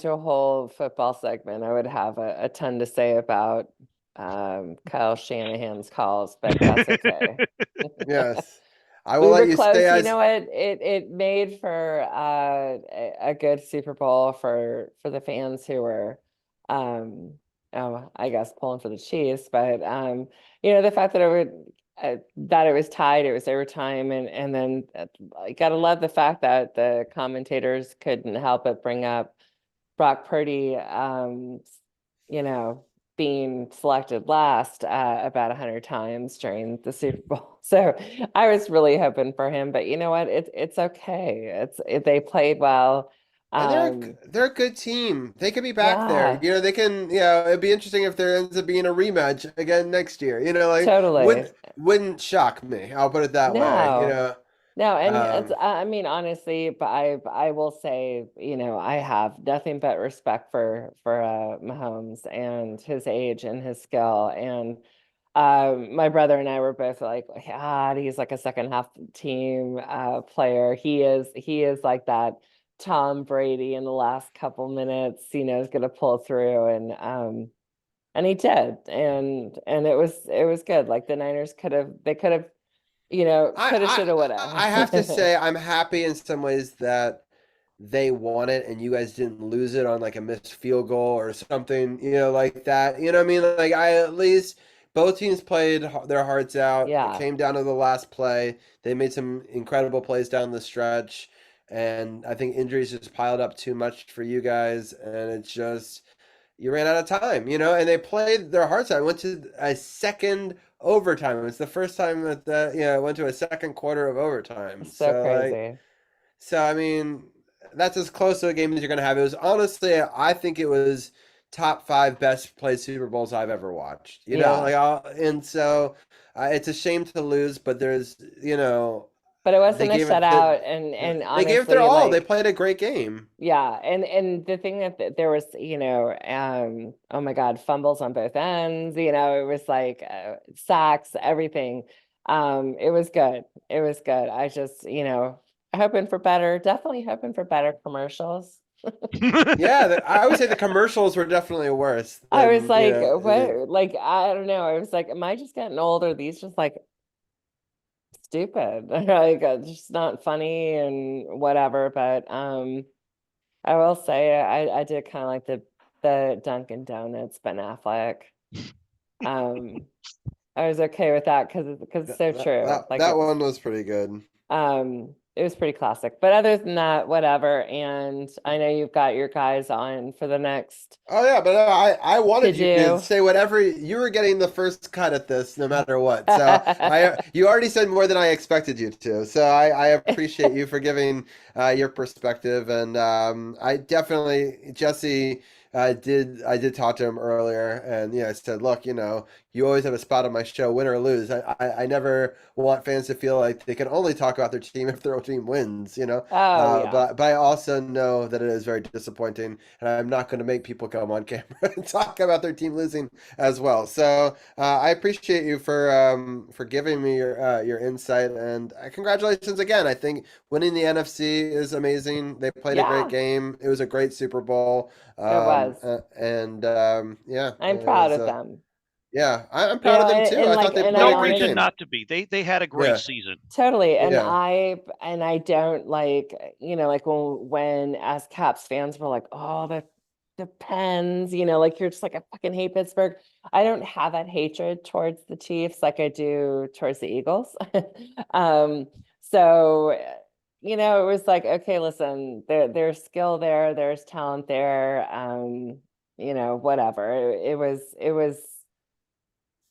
into a whole football segment, I would have a ton to say about Kyle Shanahan's calls, but that's okay. Yes. I will We let were you stay close. You as know what? It made for a good Super Bowl for the fans who were I guess pulling for the Chiefs, but the fact that it was tied, it was overtime, and then I gotta love the fact that the commentators couldn't help but bring up Brock Purdy, you know, being selected last about 100 times during the Super Bowl. So I was really hoping for him, but you know what? It's okay. They played well. and Um, they're a good team. They could be back there. yeah, They can, it'd be interesting if there ends up being a rematch again next year. Like totally. wouldn't shock me. I'll put it that way. No. No, and Um I mean honestly, but I will say, I have nothing but respect for Mahomes and his age and his skill. And my brother and I were both like, God, he's like a second half team player. He is like that Tom Brady in the last couple minutes, is gonna pull through, and he did. And it was good. Like the Niners could have coulda, shoulda, I have to woulda. say I'm happy in some ways that they won it and you guys didn't lose it on like a missed field goal or something, like that. You know what I mean? Like I at least both teams played their hearts out. It Yeah. came down to the last play. They made some incredible plays down the stretch, and I think injuries just piled up too much for you guys, and it's just you ran out of time, and they played their hearts out. Went to a second overtime. It's the first time that it went to a second quarter of overtime. So So like crazy. I mean, that's as close to a game as you're gonna have. It was honestly, I think it was top five best played Super Bowls I've ever watched. Yeah. And so it's a shame to lose, but there's, But it they wasn't a gave it the, shutout, and they gave it their honestly, all. They like, played a great game. yeah, and the thing that there was, oh my God, fumbles on both ends, it was like sacks, everything. It was good. It was good. I just, hoping for better, definitely hoping for better commercials. Yeah, I would say the commercials were definitely worse I was than, like, what? Like, I don't know. I was like, am I just getting old? Or are these just like stupid? Like, just not funny and whatever. But I will say I did kind of like the Dunkin' Donuts Ben Affleck. Um, I was okay with that because it's that, so that, true. that Like that one was pretty good. it was pretty classic. But other than that, whatever. And I know you've got your guys on for the next Oh yeah, but I to wanted you to do. say whatever you were getting the first cut at this, no matter what. So you already said more than I expected you to. So I appreciate you for giving your perspective, and I definitely Jesse I did talk to him earlier, and I said, look, you always have a spot on my show, win or lose. I never want fans to feel like they can only talk about their team if their team wins. Oh yeah. But I also know that it is very disappointing, and I'm not going to make people come on camera and talk about their team losing as well. So I appreciate you for giving me your insight, and congratulations again. I think winning the NFC is amazing. They played a great Yeah, game. It was a great Super Bowl, it was. and yeah, I'm it proud was. of them. I'm proud of them too. And I thought like, they and played I a No great reason honest, game. not to be. They had a great Yeah, season. totally. yeah. And I don't like, like when as Caps fans were like, oh, the Pens, like you're just like, I fucking hate Pittsburgh. I don't have that hatred towards the Chiefs like I do towards the Eagles. Um, so it was like, okay, listen, there's skill there, there's talent there. Whatever.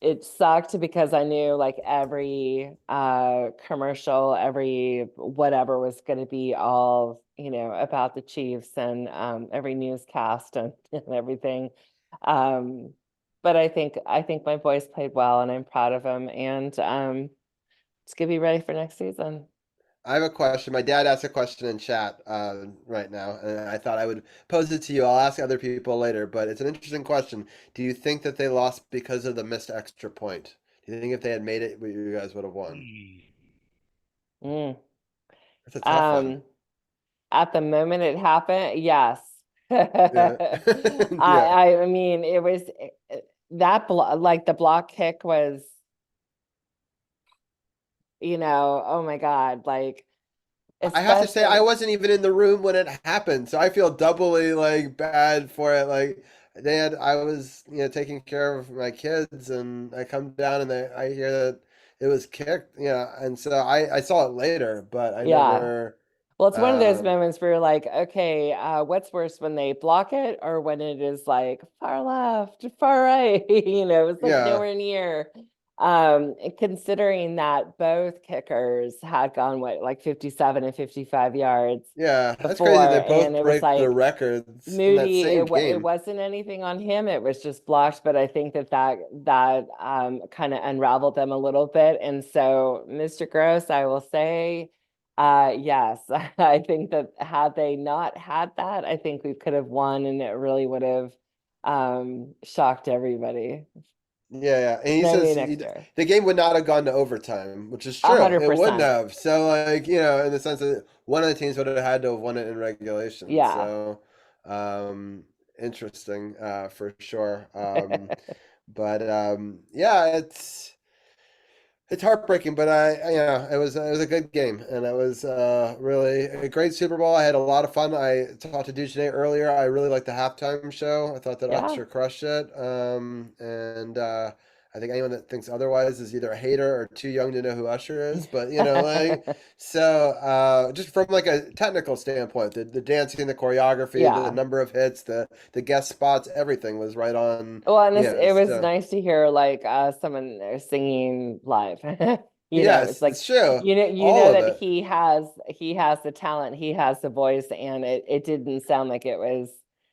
It sucked because I knew like every commercial, every whatever was going to be all, about the Chiefs, and every newscast and everything. Um, but I think my boys played well, and I'm proud of them, and just gonna be ready for next season. I have a question. My dad asked a question in chat right now, and I thought I would pose it to you. I'll ask other people later, but it's an interesting question. Do you think that they lost because of the missed extra point? Do you think if they had made it, you guys would have won? Hmm. Mm. That's a tough one. Um, at the moment it happened, yes. Yeah. Yeah. I mean, it was that like the block kick was, oh my God, like I have to say, I especially, wasn't even in the room when it happened, so I feel doubly like bad for it. Like I was, taking care of my kids, and I come down and I hear that it was kicked, and so I saw it later, but I yeah. never, Well, it's one of those um, moments where you're like, okay, what's worse when they block it or when it is like far left, far right? It's like yeah, nowhere near. Considering that both kickers had gone what, like 57 and 55 yards yeah, that's crazy. before, They and both it was break the like records in that Moody, same it game. wasn't anything on him. It was just blocked, but I think that kind of unraveled them a little bit. And so, Mr. Gross, I will say, yes, I think that had they not had that, I think we could have won, and it really would have shocked everybody. Yeah, yeah. And he Maybe says next year, the game would not have gone to overtime, which is a true. hundred It wouldn't percent. have. So, like, in the sense that one of the teams would have had to have won it in regulation. Yeah. So, um, interesting, for sure. But yeah, it's heartbreaking, but it was a good game, and it was really a great Super Bowl. I had a lot of fun. I talked to Dude today earlier. I really liked the halftime show. I thought that Yeah. Usher crushed it. And I think anyone that thinks otherwise is either a hater or too young to know who Usher is. But so just from like a technical standpoint, the dancing, the choreography, the Yeah. number of hits, the guest spots, everything was right on. Well, and Yeah, it was so. nice to hear like someone there singing live. It's Yes, like it's true. you All know of that it. he has the talent, he has the voice, and it didn't sound like it was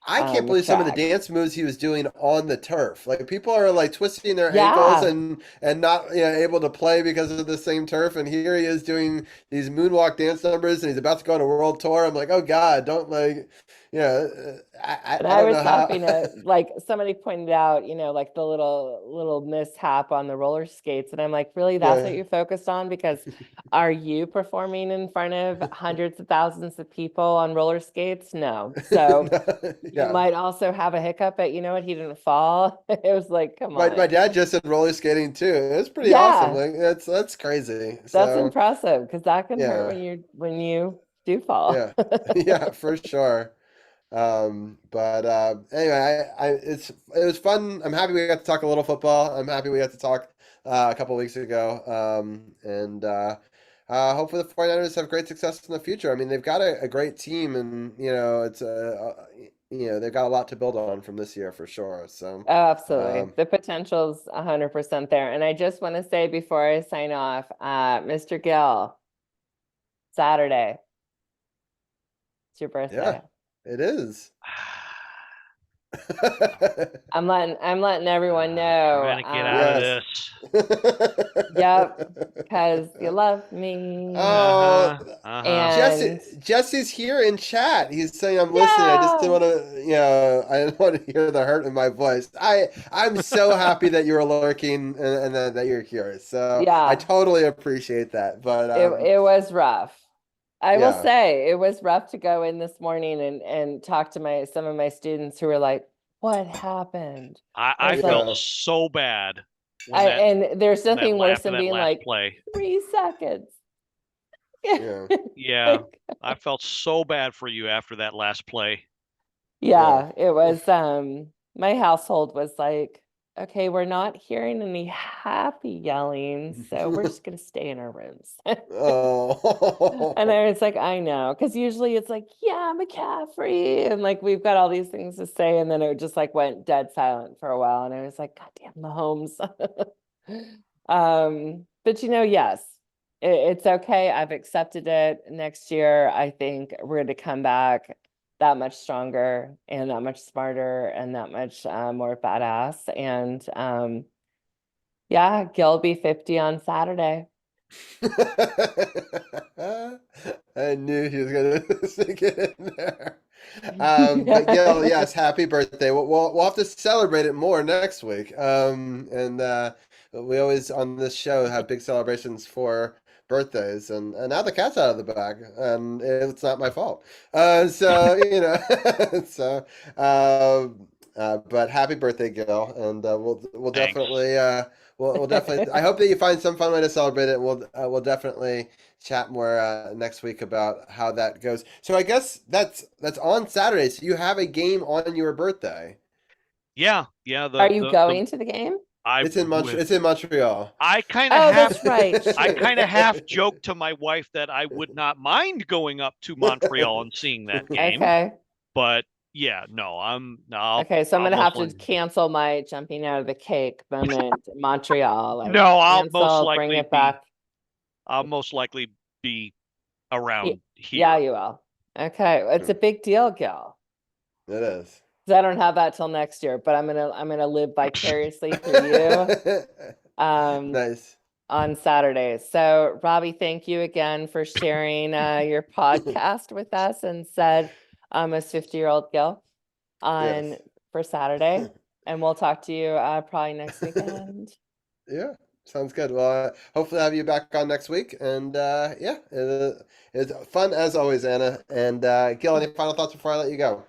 I can't believe some of the tracked. dance moves he was doing on the turf. Like people are like twisting their ankles Yeah. and not able to play because of the same turf. And here he is doing these moonwalk dance numbers, and he's about to go on a world tour. I'm like, oh God, don't like, I And I I don't was know how. happy to like somebody pointed out, like the little mishap on the roller skates. And I'm like, really, that's what Yeah, you're focused on? Because are you performing in front of hundreds of thousands of people on roller skates? No. So you yeah. might also have a hiccup, but you know what? He didn't fall. It was like, come My on. dad just did roller skating too. It's pretty awesome. Yeah, Like that's crazy. that's So impressive because that can hurt yeah, when you do fall. yeah, yeah, for sure. But anyway, it was fun. I'm happy we got to talk a little football. I'm happy we got to talk a couple weeks ago. And hopefully the 49ers have great success in the future. I mean, they've got a great team, and it's they've got a lot to build on from this year for sure. So, Oh, absolutely. um, The potential's 100% there. And I just want to say before I sign off, Mr. Gill, Saturday, it's your yeah, birthday. it is. I'm letting everyone know. Trying to get out of Yes. this. Yep, because you love me. Oh, Uh-huh. Uh-huh. Jesse, And Jesse's here in chat. He's saying I'm listening. I just didn't yeah, want to, I didn't want to hear the hurt in my voice. I'm so happy that you're lurking and that you're here. So I yeah, totally appreciate that. But it was rough. I will yeah. say it was rough to go in this morning and talk to some of my students who were like, "What happened?" I I was like, felt Yeah. so bad and there's when that nothing worse after than that being last like play. 3 seconds. Yeah. Yeah. Like, I felt so bad for you after that last play. Yeah. yeah, it was my household was like, okay, we're not hearing any happy yelling, so we're just gonna stay in our rooms. And Oh. I was like, I know, because usually it's like, yeah, McCaffrey, and like we've got all these things to say, and then it just like went dead silent for a while, and I was like, God damn Mahomes. But yes, it's okay. I've accepted it. Next year, I think we're going to come back that much stronger and that much smarter and that much more badass. And yeah, Gil be 50 on Saturday. I knew he was gonna sneak it in there. But Gil, Yeah. yes, happy birthday. We'll have to celebrate it more next week. And we always on this show have big celebrations for birthdays, and now the cat's out of the bag, and it's not my fault. So so but happy birthday, Gil, and we'll Thanks. definitely we'll definitely. I hope that you find some fun way to celebrate it. We'll definitely chat more next week about how that goes. So I guess that's on Saturday. So you have a game on your birthday. Yeah. Are you going to the game? It's in Montreal. I kind of Oh, have that's right. I Shoot. kind of half joked to my wife that I would not mind going up to Montreal and seeing that game, Okay. but yeah, no, Okay, so I'm I'll gonna have most to likely, cancel my jumping out of the cake moment in Montreal. Like no, cancel, bring it back. I'll most likely be around Yeah, here. you will. Okay, it's a big deal, Gil. It is. 'Cause I don't have that till next year, but I'm gonna live vicariously through you Nice. on Saturdays. So Robbie, thank you again for sharing your podcast with us and said as 50-year-old Gil on Yes. for Saturday. And we'll talk to you probably next weekend. Yeah. Sounds good. Well, hopefully I'll have you back on next week. And yeah, it's fun as always, Anna. And Gil, any final thoughts before I let you go?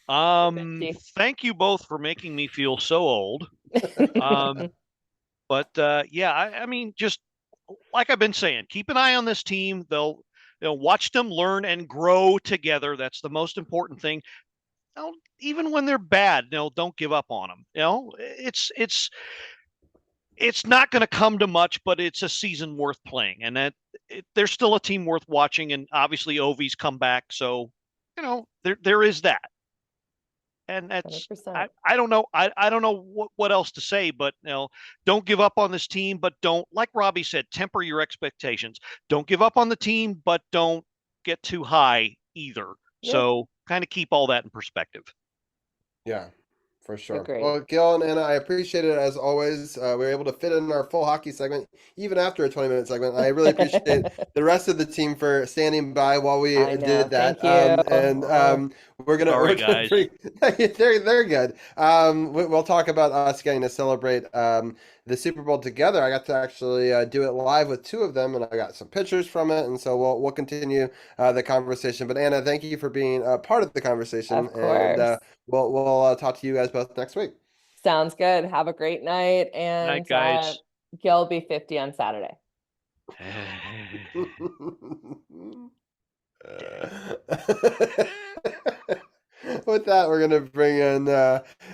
50. Thank you both for making me feel so old. But yeah, I mean, just like I've been saying, keep an eye on this team. They'll watch them learn and grow together. That's the most important thing. Even when they're bad, don't give up on them. It's not going to come to much, but it's a season worth playing, and they're still a team worth watching. And obviously, Ovi's come back, so there is that. And that's 100%. I don't know I don't know what else to say, but don't give up on this team, but don't, like Robbie said, temper your expectations. Don't give up on the team, but don't get too high either. Yeah, So kind of keep all that in perspective. Yeah, for sure. agree. Well, Gil and Anna, I appreciate it as always. We were able to fit in our full hockey segment, even after a 20-minute segment. I really appreciate the rest of the team for standing by while we I know. did that. Thank you. And Sorry, we're gonna guys. bring they're good. We'll talk about us getting to celebrate the Super Bowl together. I got to actually do it live with two of them, and I got some pictures from it. And so we'll continue the conversation. But Anna, thank you for being a part of the conversation. Of And course. we'll talk to you guys both next week. Sounds good. Have a great night. Night, And guys. Gil will be 50 on Saturday. With that, we're gonna bring in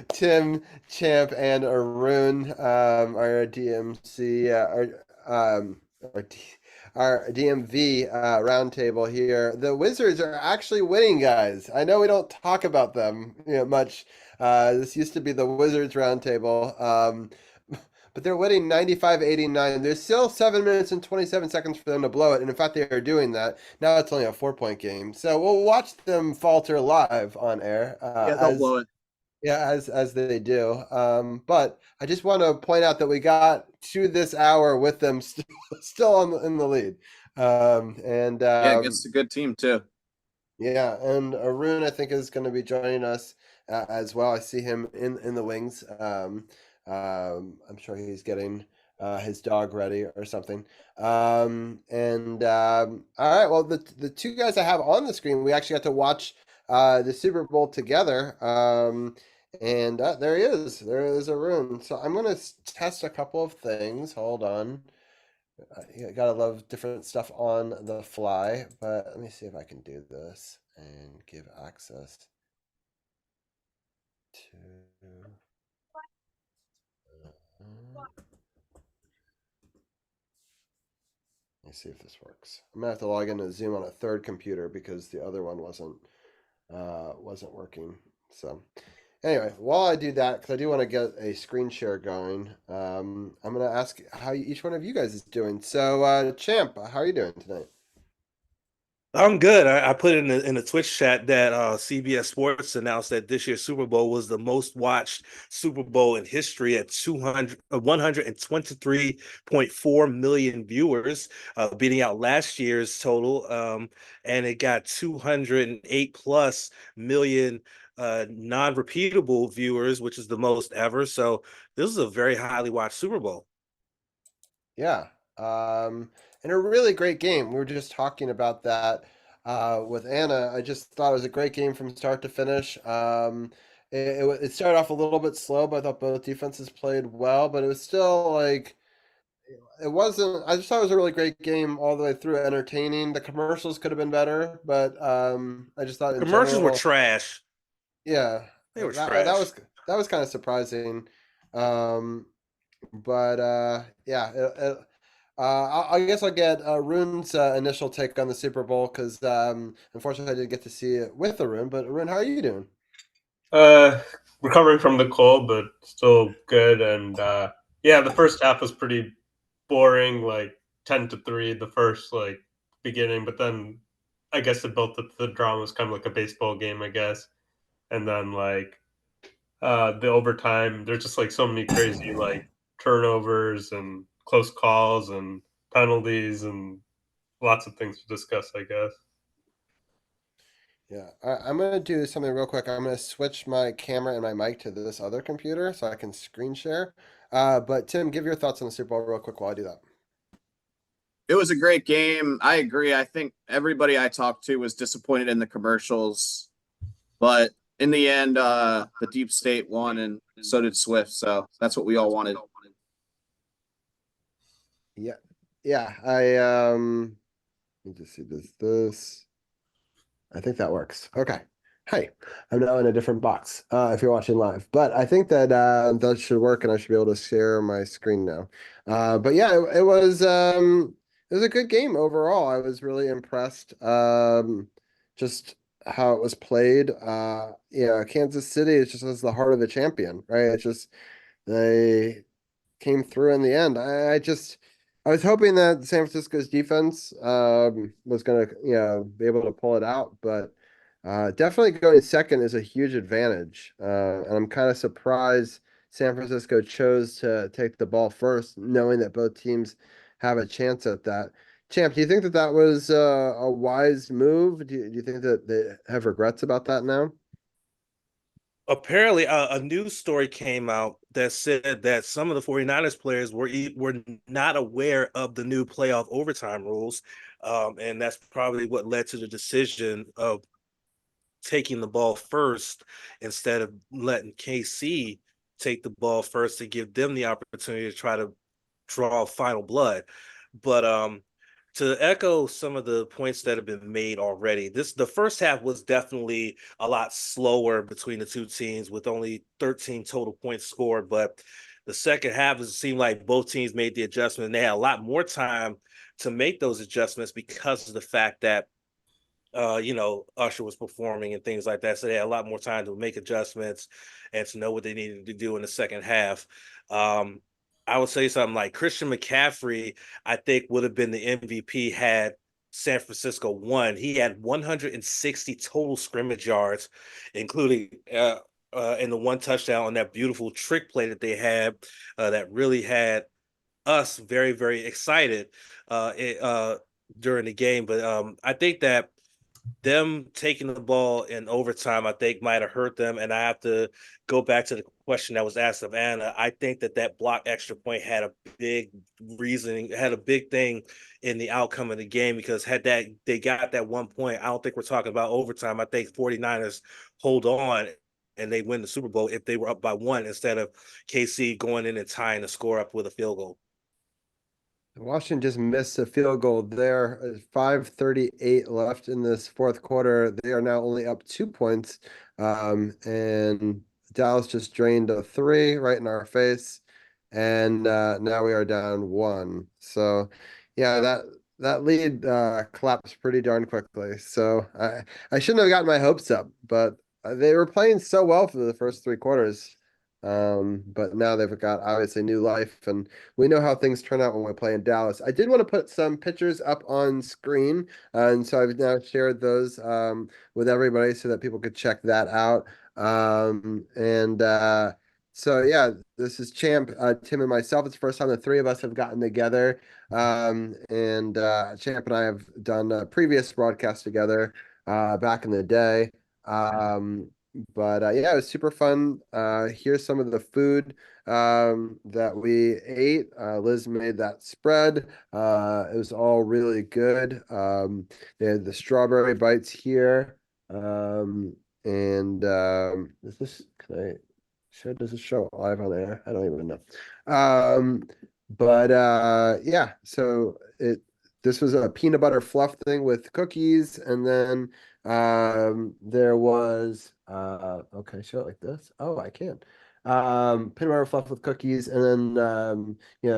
Tim, Champ, and Arun, our DMC, our DMV roundtable here. The Wizards are actually winning, guys. I know we don't talk about them much. This used to be the Wizards roundtable. But they're winning 95-89. There's still 7 minutes and 27 seconds for them to blow it. And in fact, they are doing that. Now it's only a 4-point game. So we'll watch them falter live on air. Yeah, they'll blow it. Yeah, as they do. But I just want to point out that we got to this hour with them still in the lead. Yeah, against a good team too. Yeah, and Arun, I think, is going to be joining us as well. I see him in the wings. I'm sure he's getting his dog ready or something. All right, well, the two guys I have on the screen, we actually got to watch the Super Bowl together. There he is. There is Arun. So I'm going to test a couple of things. Hold on. You gotta love different stuff on the fly, but let me see if I can do this and give access to. Let me see if this works. I'm gonna have to log into Zoom on a third computer because the other one wasn't working. So anyway, while I do that, because I do want to get a screen share going, I'm gonna ask how each one of you guys is doing. So, Champ, how are you doing tonight? I'm good. I put in the Twitch chat that CBS Sports announced that this year's Super Bowl was the most watched Super Bowl in history at 123.4 million viewers, beating out last year's total. And it got 208 plus million non-repeatable viewers, which is the most ever. So this is a very highly watched Super Bowl. Yeah, and a really great game. We were just talking about that with Anna. I just thought it was a great game from start to finish. It started off a little bit slow, but I thought both defenses played well. But it was still like it wasn't. I just thought it was a really great game all the way through. Entertaining. The commercials could have been better, but I just thought in Commercials were general, trash. yeah, They were that trash. was kind of surprising. Um, but yeah, I guess I'll get Arun's initial take on the Super Bowl because unfortunately I didn't get to see it with Arun. But Arun, how are you doing? Uh, Recovering from the cold, but still good. And yeah, the first half was pretty boring, like 10-3, the first like beginning. But then I guess it built up the drama was kind of like a baseball game, I guess. And then like the overtime, there's just like so many crazy like turnovers and close calls and penalties and lots of things to discuss, I guess. Yeah, I'm gonna do something real quick. I'm gonna switch my camera and my mic to this other computer so I can screen share. But Tim, give your thoughts on the Super Bowl real quick while I do that. It was a great game. I agree. I think everybody I talked to was disappointed in the commercials, but in the end, the deep state won, and so did Swift. So that's what we all wanted. Yeah, yeah. Let me just see this. I think that works. Okay. Hey, I'm now in a different box if you're watching live. But I think that that should work and I should be able to share my screen now. But yeah, it was a good game overall. I was really impressed. Just how it was played. Yeah, Kansas City is just as the heart of the champion, right? It's just they came through in the end. I was hoping that San Francisco's defense was going to be able to pull it out, but definitely going second is a huge advantage. And I'm kind of surprised San Francisco chose to take the ball first, knowing that both teams have a chance at that. Champ, do you think that that was a wise move? Do you think that they have regrets about that now? Apparently, a news story came out that said that some of the 49ers players were not aware of the new playoff overtime rules. And that's probably what led to the decision of taking the ball first instead of letting KC take the ball first to give them the opportunity to try to draw final blood. But to echo some of the points that have been made already, the first half was definitely a lot slower between the two teams with only 13 total points scored. But the second half, it seemed like both teams made the adjustment and they had a lot more time to make those adjustments because of the fact that Usher was performing and things like that. So they had a lot more time to make adjustments and to know what they needed to do in the second half. Um, I would say something like Christian McCaffrey, I think would have been the MVP had San Francisco won. He had 160 total scrimmage yards, including in the one touchdown on that beautiful trick play that they had that really had us very, very excited during the game. But I think that them taking the ball in overtime, I think, might have hurt them. And I have to go back to the question that was asked of Anna. I think that that block extra point had a big had a big thing in the outcome of the game because had that they got that 1 point, I don't think we're talking about overtime. I think 49ers hold on and they win the Super Bowl if they were up by one instead of KC going in and tying the score up with a field goal. Washington just missed a field goal there. 5:38 left in this fourth quarter. They are now only up 2 points. And Dallas just drained a three right in our face. And now we are down one. So yeah, that lead collapsed pretty darn quickly. So I shouldn't have gotten my hopes up, but they were playing so well for the first three quarters. But now they've got obviously new life, and we know how things turn out when we play in Dallas. I did want to put some pictures up on screen, and so I've now shared those with everybody so that people could check that out. And so yeah, this is Champ, Tim, and myself. It's the first time the three of us have gotten together. And Champ and I have done a previous broadcast together back in the day. But yeah, it was super fun. Here's some of the food that we ate. Liz made that spread. It was all really good. They had the strawberry bites here. And is this, can I show, does it show live on air? I don't even know. But yeah, so this was a peanut butter fluff thing with cookies, and then there was okay, show it like this. Oh, I can. Peanut butter fluff with cookies, and then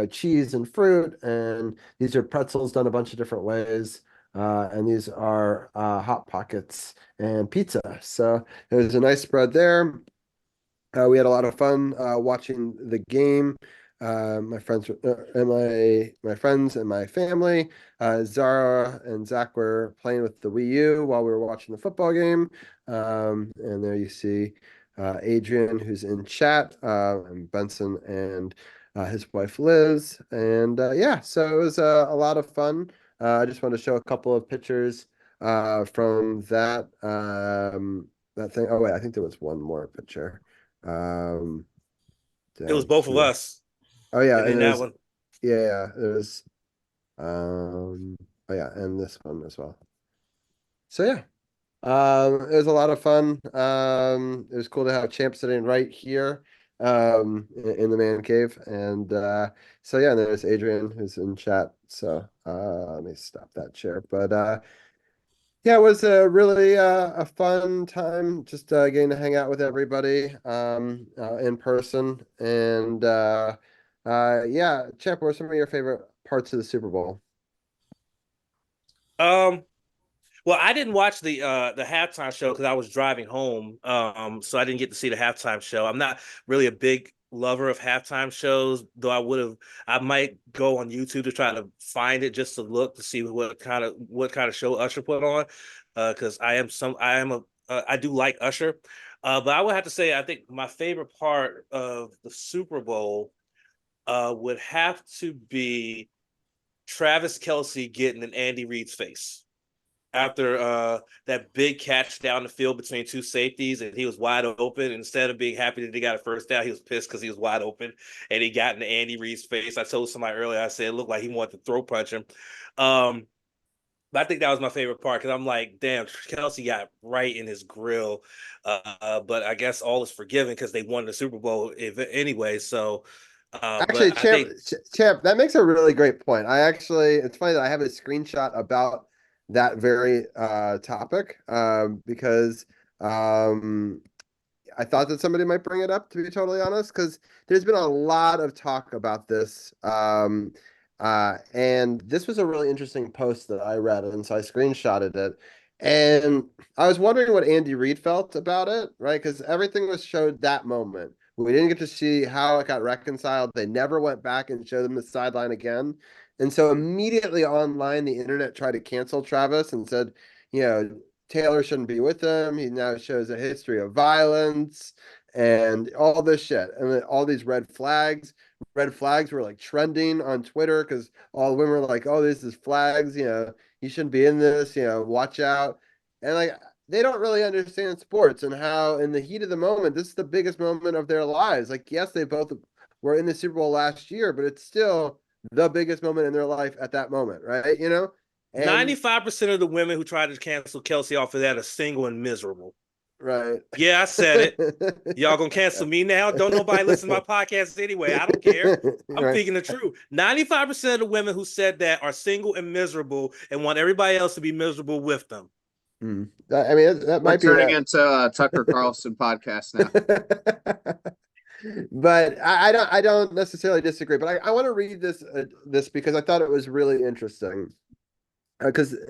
cheese and fruit, and these are pretzels done a bunch of different ways. And these are hot pockets and pizza. So there's a nice spread there. We had a lot of fun watching the game. My friends and my friends and my family. Zara and Zach were playing with the Wii U while we were watching the football game. And there you see Adrian, who's in chat, and Benson and his wife Liz. And yeah, so it was a lot of fun. I just wanted to show a couple of pictures from that thing. Oh wait, I think there was one more picture. It was Down both of here. us. Oh yeah, And then and that there's one. there's oh yeah, and this one as well. So yeah. It was a lot of fun. It was cool to have Champ sitting right here in the man cave. And so yeah, and there's Adrian who's in chat. So let me stop that share. But yeah, it was a really a fun time just getting to hang out with everybody in person. And yeah, Champ, what were some of your favorite parts of the Super Bowl? Um, Well, I didn't watch the halftime show because I was driving home. So I didn't get to see the halftime show. I'm not really a big lover of halftime shows, though I might go on YouTube to try to find it just to look to see what kind of show Usher put on. Because I do like Usher. But I would have to say I think my favorite part of the Super Bowl would have to be Travis Kelce getting in Andy Reid's face after that big catch down the field between two safeties, and he was wide open. And instead of being happy that he got a first down, he was pissed because he was wide open, and he got into Andy Reid's face. I told somebody earlier, I said it looked like he wanted to throw punch him. But I think that was my favorite part because I'm like, damn, Kelsey got right in his grill. But I guess all is forgiven because they won the Super Bowl anyway. So, Actually, but I think Champ, that makes a really great point. It's funny that I have a screenshot about that very topic because um, I thought that somebody might bring it up, to be totally honest, because there's been a lot of talk about this. And this was a really interesting post that I read, and so I screenshotted it. And I was wondering what Andy Reid felt about it, right? Because everything was showed that moment. We didn't get to see how it got reconciled. They never went back and showed them the sideline again. And so immediately online, the internet tried to cancel Travis and said, you know, Taylor shouldn't be with him. He now shows a history of violence and all this shit. And then all these red flags. Red flags were like trending on Twitter because all the women were like, oh, this is flags, you shouldn't be in this, watch out. And like they don't really understand sports and how in the heat of the moment, this is the biggest moment of their lives. Like, yes, they both were in the Super Bowl last year, but it's still the biggest moment in their life at that moment, right? And 95% of the women who tried to cancel Kelsey off of that are single and miserable. right. Yeah, I said it. Y'all gonna cancel me now? Don't nobody listen to my podcast anyway. I don't care. I'm Right. speaking the truth. 95% of the women who said that are single and miserable and want everybody else to be miserable with them. I mean, that We're might be turning into a Tucker Carlson podcast now. But I don't necessarily disagree. But I want to read this because I thought it was really interesting. Because it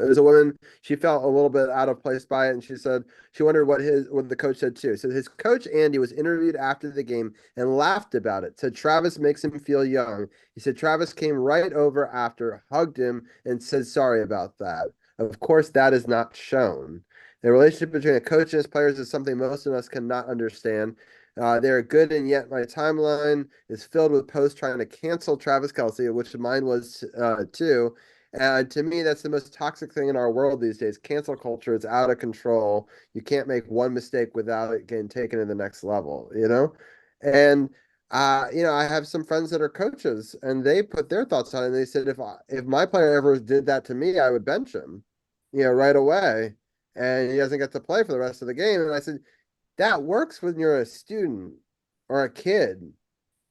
was a woman. She felt a little bit out of place by it, and she said she wondered what the coach said too. So his coach Andy was interviewed after the game and laughed about it. Said Travis makes him feel young. He said Travis came right over after, hugged him, and said sorry about that. Of course, that is not shown. The relationship between a coach and his players is something most of us cannot understand. They are good, and yet my timeline is filled with posts trying to cancel Travis Kelce, which mine was too. To me, that's the most toxic thing in our world these days. Cancel culture is out of control. You can't make one mistake without it getting taken to the next level, you know? And I have some friends that are coaches and they put their thoughts on it and they said if my player ever did that to me, I would bench him, right away. And he doesn't get to play for the rest of the game. And I said, that works when you're a student or a kid.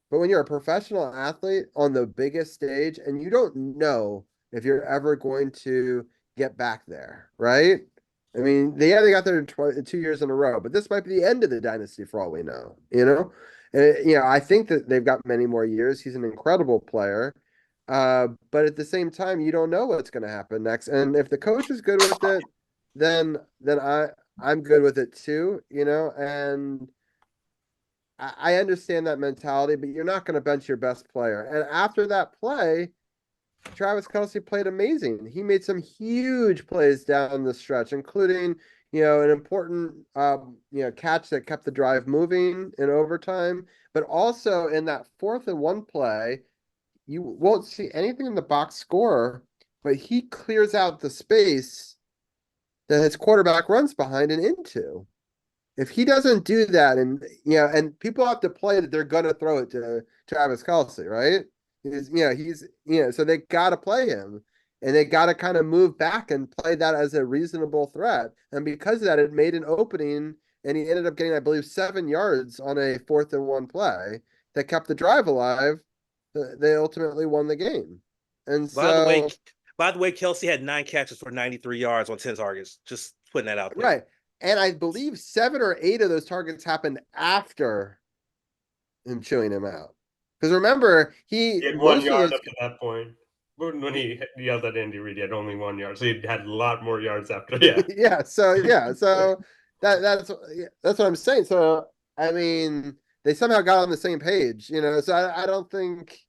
But when you're a professional athlete on the biggest stage and you don't know if you're ever going to get back there, right? I mean, they got there 2 years in a row, but this might be the end of the dynasty for all we know, I think that they've got many more years. He's an incredible player. But at the same time, you don't know what's going to happen next. And if the coach is good with it, then I'm good with it too, and I understand that mentality, but you're not going to bench your best player. And after that play, Travis Kelce played amazing. He made some huge plays down the stretch, including, an important, catch that kept the drive moving in overtime. But also in that 4th-and-1 play, you won't see anything in the box score, but he clears out the space that his quarterback runs behind and into. If he doesn't do that, and people have to play that they're gonna throw it to Travis Kelce, right? So they gotta play him, and they gotta kind of move back and play that as a reasonable threat. And because of that, it made an opening, and he ended up getting, I believe, 7 yards on a 4th-and-1 play that kept the drive alive. They ultimately won the game, and By the way, so Kelsey had 9 catches for 93 yards on 10 targets. Just putting that out there. right. And I believe 7 or 8 of those targets happened after him chewing him out. Because remember, He had 1 yard up to that point. When he yelled at Andy Reid, he had only 1 yard. So he had a lot more yards after. Yeah. So that's what I'm saying. So I mean, they somehow got on the same page, So I don't think,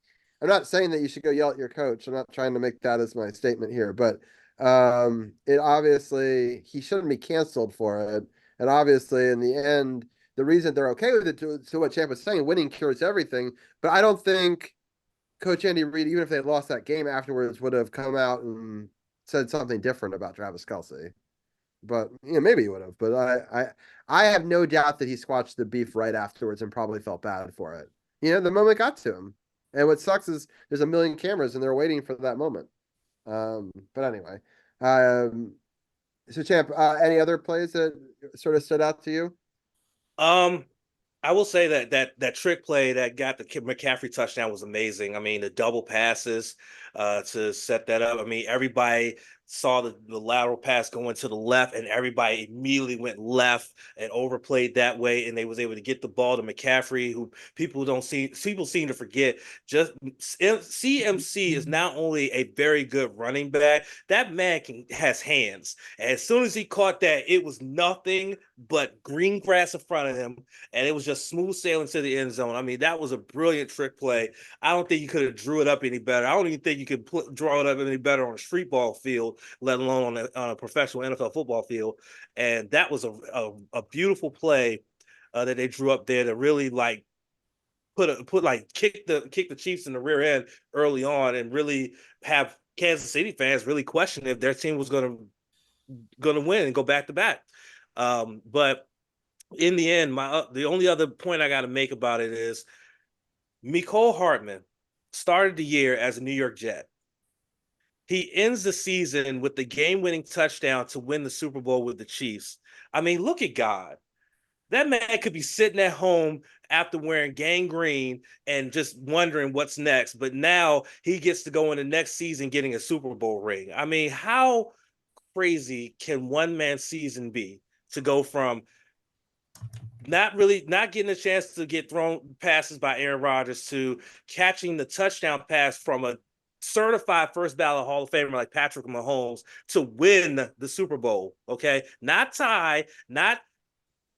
I'm not saying that you should go yell at your coach. I'm not trying to make that as my statement here, but it obviously, he shouldn't be canceled for it. And obviously, in the end, the reason they're okay with it, to what Champ was saying, winning cures everything. But I don't think Coach Andy Reid, even if they lost that game afterwards, would have come out and said something different about Travis Kelce. But maybe he would have. But I have no doubt that he squashed the beef right afterwards and probably felt bad for it. The moment got to him. And what sucks is there's a million cameras and they're waiting for that moment. But anyway, so Champ, any other plays that sort of stood out to you? I will say that trick play that got the McCaffrey touchdown was amazing. I mean, the double passes to set that up. I mean, everybody saw the lateral pass going to the left, and everybody immediately went left and overplayed that way, and they was able to get the ball to McCaffrey, who people seem to forget. Just CMC is not only a very good running back, that man has hands. And as soon as he caught that, it was nothing but green grass in front of him, and it was just smooth sailing to the end zone. I mean, that was a brilliant trick play. I don't think you could have drew it up any better. I don't even think you could draw it up any better on a street ball field, let alone on a professional NFL football field. And that was a beautiful play that they drew up there to really kick the Chiefs in the rear end early on, and really have Kansas City fans really question if their team was going to win and go back to back. But in the end, the only other point I got to make about it is Mecole Hardman started the year as a New York Jet. He ends the season with the game-winning touchdown to win the Super Bowl with the Chiefs. I mean, look at God. That man could be sitting at home after wearing gangrene and just wondering what's next. But now he gets to go in the next season getting a Super Bowl ring. I mean, how crazy can one man's season be to go from not getting a chance to get thrown passes by Aaron Rodgers to catching the touchdown pass from a certified first ballot Hall of Famer like Patrick Mahomes to win the Super Bowl? Okay, not tie, not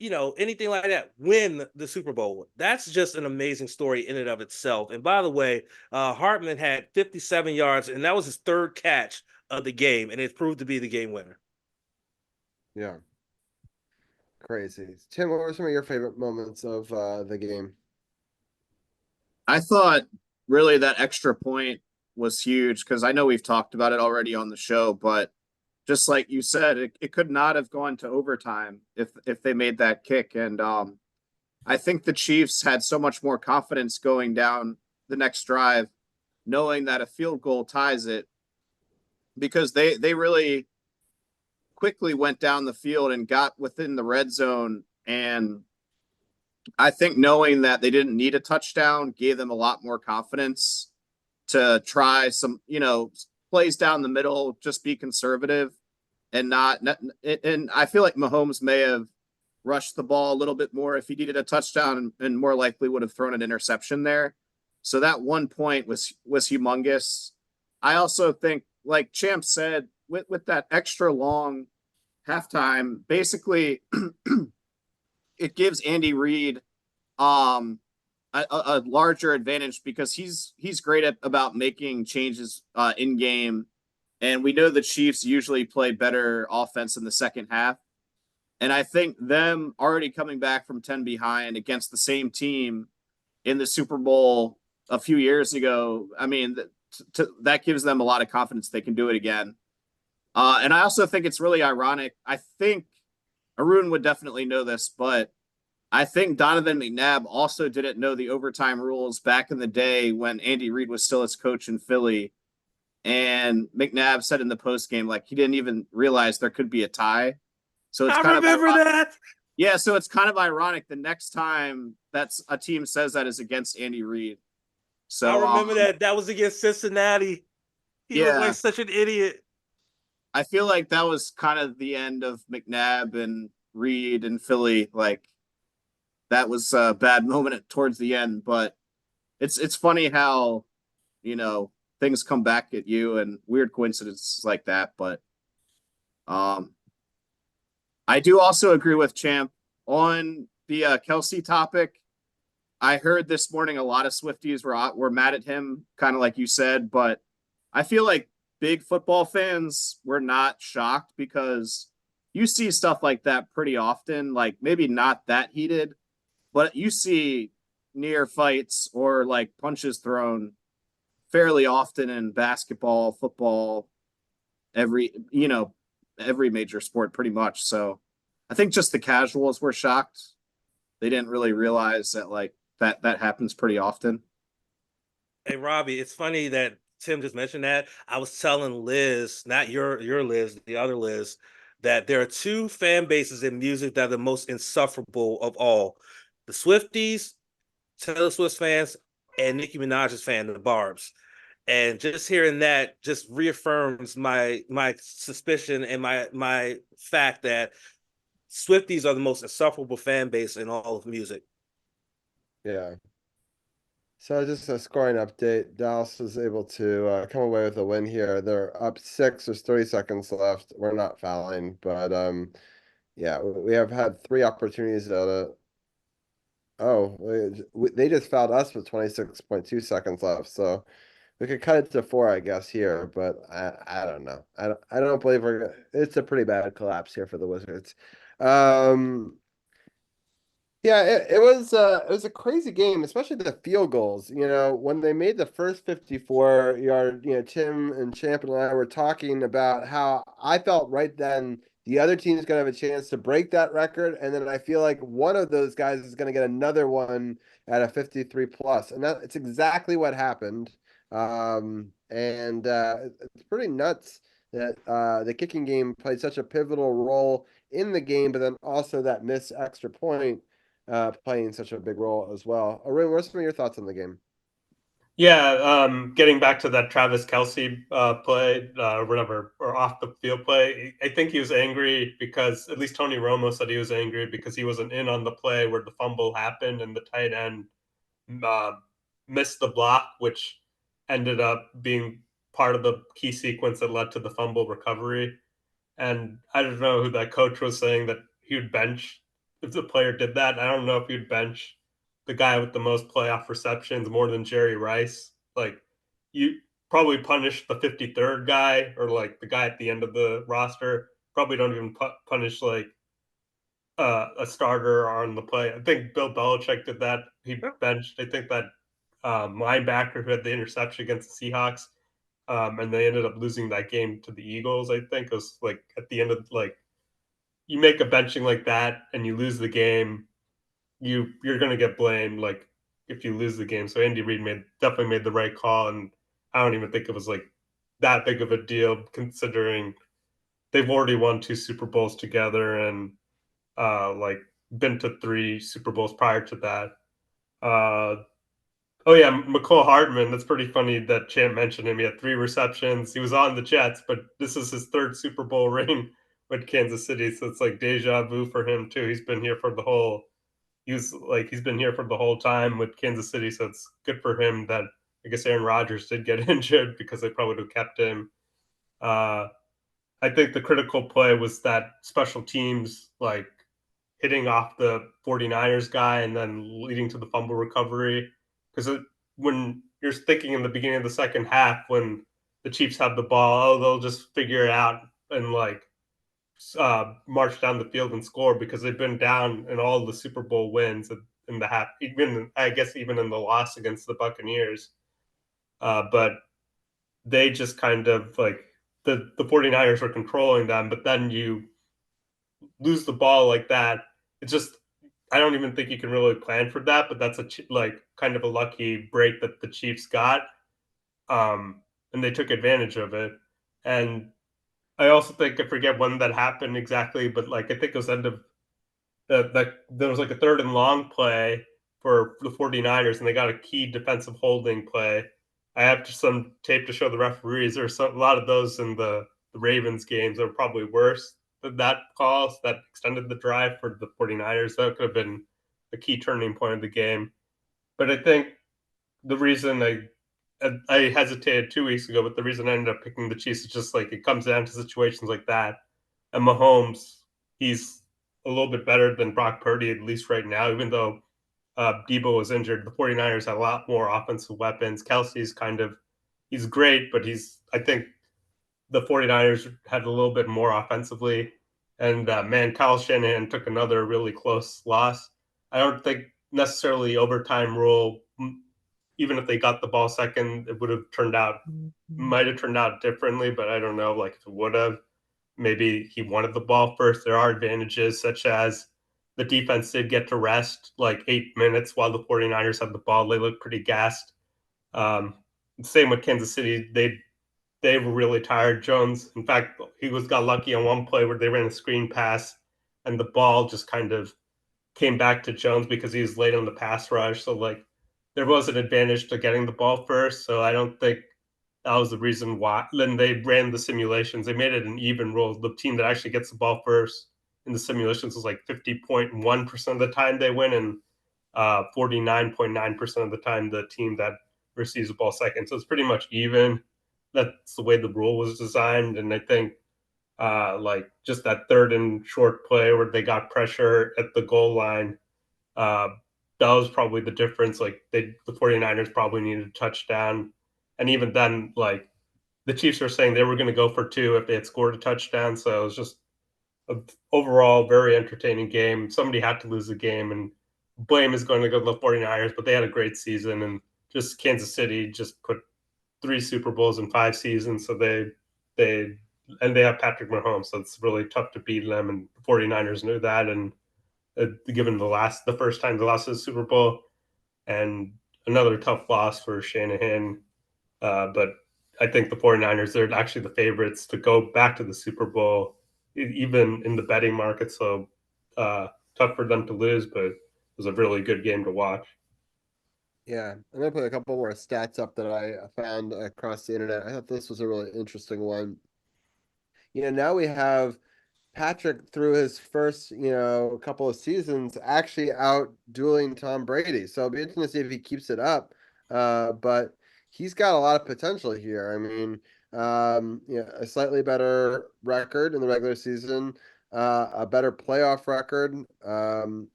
anything like that. Win the Super Bowl. That's just an amazing story in and of itself. And by the way, Hartman had 57 yards, and that was his third catch of the game, and it proved to be the game winner. Yeah. Crazy. Tim, what were some of your favorite moments of the game? I thought really that extra point was huge because I know we've talked about it already on the show, but just like you said, it could not have gone to overtime if they made that kick. And I think the Chiefs had so much more confidence going down the next drive, knowing that a field goal ties it, because they really quickly went down the field and got within the red zone. And I think knowing that they didn't need a touchdown gave them a lot more confidence to try some, plays down the middle, just be conservative and not. And I feel like Mahomes may have rushed the ball a little bit more if he needed a touchdown, and more likely would have thrown an interception there. So that 1 point was humongous. I also think, like Champ said, with that extra long halftime, basically it gives Andy Reid a larger advantage because he's great about making changes in game, and we know the Chiefs usually play better offense in the second half. And I think them already coming back from 10 behind against the same team in the Super Bowl a few years ago, I mean, that gives them a lot of confidence they can do it again. And I also think it's really ironic. I think Arun would definitely know this, but I think Donovan McNabb also didn't know the overtime rules back in the day when Andy Reid was still his coach in Philly. And McNabb said in the postgame, like, he didn't even realize there could be a tie. So it's I remember that. Yeah, so it's kind of ironic the next time that's a team says that is against Andy Reid. So I remember that was against Cincinnati. He looked like such an idiot. I feel like that was kind of the end of McNabb and Reid and Philly. Like, that was a bad moment towards the end, but it's funny how, things come back at you and weird coincidences like that. But I do also agree with Champ on the Kelsey topic. I heard this morning a lot of Swifties were mad at him, kind of like you said, but I feel like big football fans were not shocked because you see stuff like that pretty often, like maybe not that heated, but you see near fights or like punches thrown fairly often in basketball, football, every major sport pretty much. So I think just the casuals were shocked. They didn't really realize that that happens pretty often. Hey, Robbie, it's funny that Tim just mentioned that. I was telling Liz, not your Liz, the other Liz, that there are two fan bases in music that are the most insufferable of all. The Swifties, Taylor Swift fans, and Nicki Minaj's fan, the Barbs. And just hearing that just reaffirms my suspicion and my fact that Swifties are the most insufferable fan base in all of music. Yeah. So just a scoring update. Dallas was able to come away with a win here. They're up 6. There's 30 seconds left. We're not fouling, but yeah, we have had 3 opportunities at they just fouled us with 26.2 seconds left. So we could cut it to 4, I guess, here, but I don't know. I don't believe it's a pretty bad collapse here for the Wizards. Yeah, it was a crazy game, especially the field goals. When they made the first 54-yard, Tim and Champ and I were talking about how I felt right then the other team is going to have a chance to break that record, and then I feel like one of those guys is going to get another one at a 53 plus, and it's exactly what happened. And it's pretty nuts that the kicking game played such a pivotal role in the game, but then also that missed extra point playing such a big role as well. Arun, what are some of your thoughts on the game? Yeah, getting back to that Travis Kelsey play, whatever, or off the field play, I think he was angry because, at least Tony Romo said he was angry because he wasn't in on the play where the fumble happened and the tight end missed the block, which ended up being part of the key sequence that led to the fumble recovery. And I don't know who that coach was saying that he would bench if the player did that. I don't know if he'd bench the guy with the most playoff receptions more than Jerry Rice. Like, you probably punish the 53rd guy or like the guy at the end of the roster. Probably don't even punish like a starter on the play. I think Bill Belichick did that. He benched, I think, that linebacker who had the interception against the Seahawks. and they ended up losing that game to the Eagles. I think it was like at the end of like you make a benching like that and you lose the game, you're gonna get blamed like if you lose the game. So Andy Reid definitely made the right call, and I don't even think it was like that big of a deal considering they've already won 2 Super Bowls together and like been to 3 Super Bowls prior to that. Uh, oh yeah, McCole Hardman. That's pretty funny that Champ mentioned him. He had 3 receptions. He was on the Jets, but this is his 3rd Super Bowl ring with Kansas City. So it's like deja vu for him too. He's been here for the whole. He's been here for the whole time with Kansas City. So it's good for him that I guess Aaron Rodgers did get injured because they probably would have kept him. Uh, I think the critical play was that special teams like hitting off the 49ers guy and then leading to the fumble recovery. Because when you're thinking in the beginning of the second half, when the Chiefs have the ball, oh, they'll just figure it out and like march down the field and score because they've been down in all the Super Bowl wins in the half, even I guess even in the loss against the Buccaneers. But they just kind of like the 49ers were controlling them, but then you lose the ball like that. It's just I don't even think you can really plan for that, but that's like kind of a lucky break that the Chiefs got, and they took advantage of it. And I also think I forget when that happened exactly, but like I think it was end of there was like a 3rd and long play for the 49ers, and they got a key defensive holding play. I have some tape to show the referees. There's a lot of those in the Ravens games that were probably worse than that call that extended the drive for the 49ers. That could have been a key turning point of the game. But I think the reason I hesitated 2 weeks ago, but the reason I ended up picking the Chiefs is just like it comes down to situations like that. And Mahomes, he's a little bit better than Brock Purdy, at least right now, even though Debo was injured. The 49ers had a lot more offensive weapons. Kelsey's he's great, but I think the 49ers had a little bit more offensively. And man, Kyle Shanahan took another really close loss. I don't think necessarily overtime rule, even if they got the ball second, it would have might have turned out differently, but I don't know, like if it would have. Maybe he wanted the ball first. There are advantages, such as the defense did get to rest like 8 minutes while the 49ers had the ball. They looked pretty gassed. Um, Same with Kansas City. They were really tired. Jones, in fact, got lucky on one play where they ran a screen pass and the ball just kind of came back to Jones because he was late on the pass rush. So like there was an advantage to getting the ball first. So I don't think that was the reason why. Then they ran the simulations. They made it an even rule. The team that actually gets the ball first in the simulations was like 50.1% of the time they win, and 49.9% of the time the team that receives the ball second. So it's pretty much even. That's the way the rule was designed, and I think like just that 3rd and short play where they got pressure at the goal line. Uh, that was probably the difference. Like the 49ers probably needed a touchdown. And even then, like the Chiefs were saying they were going to go for 2 if they had scored a touchdown. So it was just an overall very entertaining game. Somebody had to lose the game, and blame is going to go to the 49ers, but they had a great season. And just Kansas City just put 3 Super Bowls in 5 seasons. So they have Patrick Mahomes. So it's really tough to beat them. And the 49ers knew that. And given the first time they lost the Super Bowl, and another tough loss for Shanahan. But I think the 49ers, they're actually the favorites to go back to the Super Bowl, even in the betting market. So tough for them to lose, but it was a really good game to watch. Yeah, I'm gonna put a couple more stats up that I found across the internet. I thought this was a really interesting one. Now we have Patrick through his first, couple of seasons actually out dueling Tom Brady. So it'll be interesting to see if he keeps it up. But he's got a lot of potential here. I mean, a slightly better record in the regular season, a better playoff record,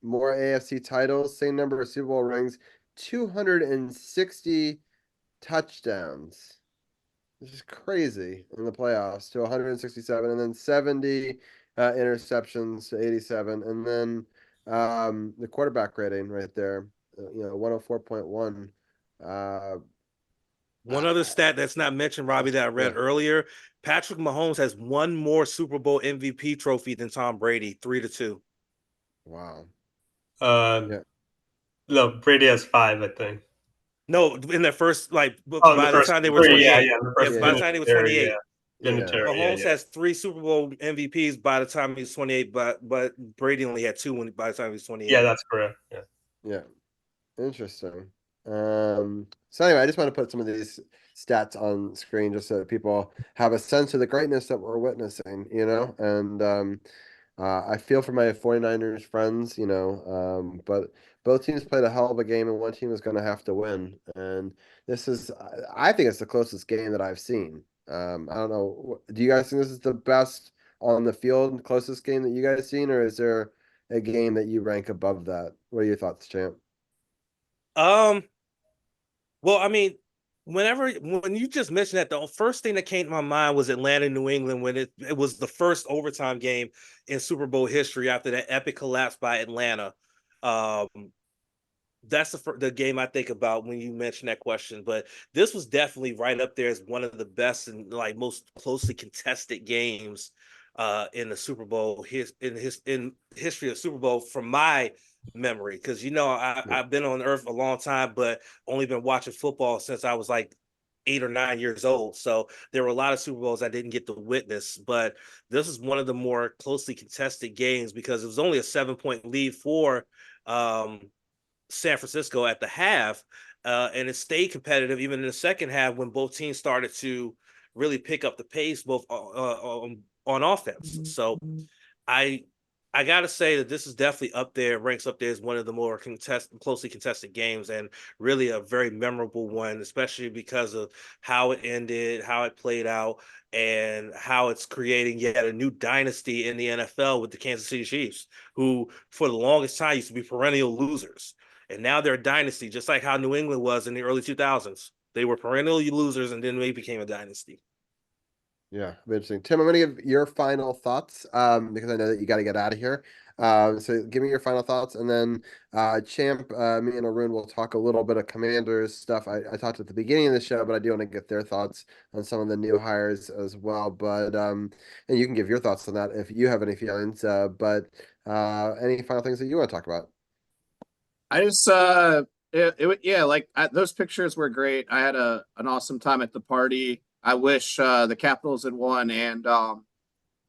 more AFC titles, same number of Super Bowl rings, 260 touchdowns. This is crazy in the playoffs to 167, and then 70 interceptions to 87, and then the quarterback rating right there, 104.1. One other stat that's not mentioned, Robbie, that I read earlier: Patrick Mahomes has one more Super Bowl MVP trophy than Tom Brady, 3-2. Wow. Yeah. No, Brady has 5, I think. No, in their first, like, Oh, by the time they were 28. By the time they were 28. Mahomes has 3 Super Bowl MVPs by the time he's 28, but Brady only had 2 by the time he was 28. Yeah, that's correct. Yeah. Interesting. So anyway, I just want to put some of these stats on screen just so that people have a sense of the greatness that we're witnessing, and I feel for my 49ers friends, but both teams played a hell of a game and one team is going to have to win. And this is, I think it's the closest game that I've seen. I don't know. Do you guys think this is the best on the field, closest game that you guys seen, or is there a game that you rank above that? What are your thoughts, Champ? Well, I mean, when you just mentioned that, the first thing that came to my mind was Atlanta, New England, when it was the first overtime game in Super Bowl history after that epic collapse by Atlanta. Um, that's the game I think about when you mention that question. But this was definitely right up there as one of the best and like most closely contested games in the Super Bowl in history of Super Bowl from my memory. Because I've been on Earth a long time, but only been watching football since I was like 8 or 9 years old. So there were a lot of Super Bowls I didn't get to witness, but this is one of the more closely contested games because it was only a 7-point lead for San Francisco at the half, and it stayed competitive even in the second half when both teams started to really pick up the pace both on offense. So I gotta say that this is definitely up there, ranks up there as one of the more closely contested games, and really a very memorable one, especially because of how it ended, how it played out, and how it's creating yet a new dynasty in the NFL with the Kansas City Chiefs, who for the longest time used to be perennial losers. And now they're a dynasty, just like how New England was in the early 2000s. They were perennial losers, and then they became a dynasty. Yeah, interesting. Tim, I'm going to give your final thoughts because I know that you got to get out of here. So give me your final thoughts, and then Champ, me and Arun will talk a little bit of Commanders stuff. I talked at the beginning of the show, but I do want to get their thoughts on some of the new hires as well. But and you can give your thoughts on that if you have any feelings. But any final things that you want to talk about? I just those pictures were great. I had an awesome time at the party. I wish the Capitals had won and the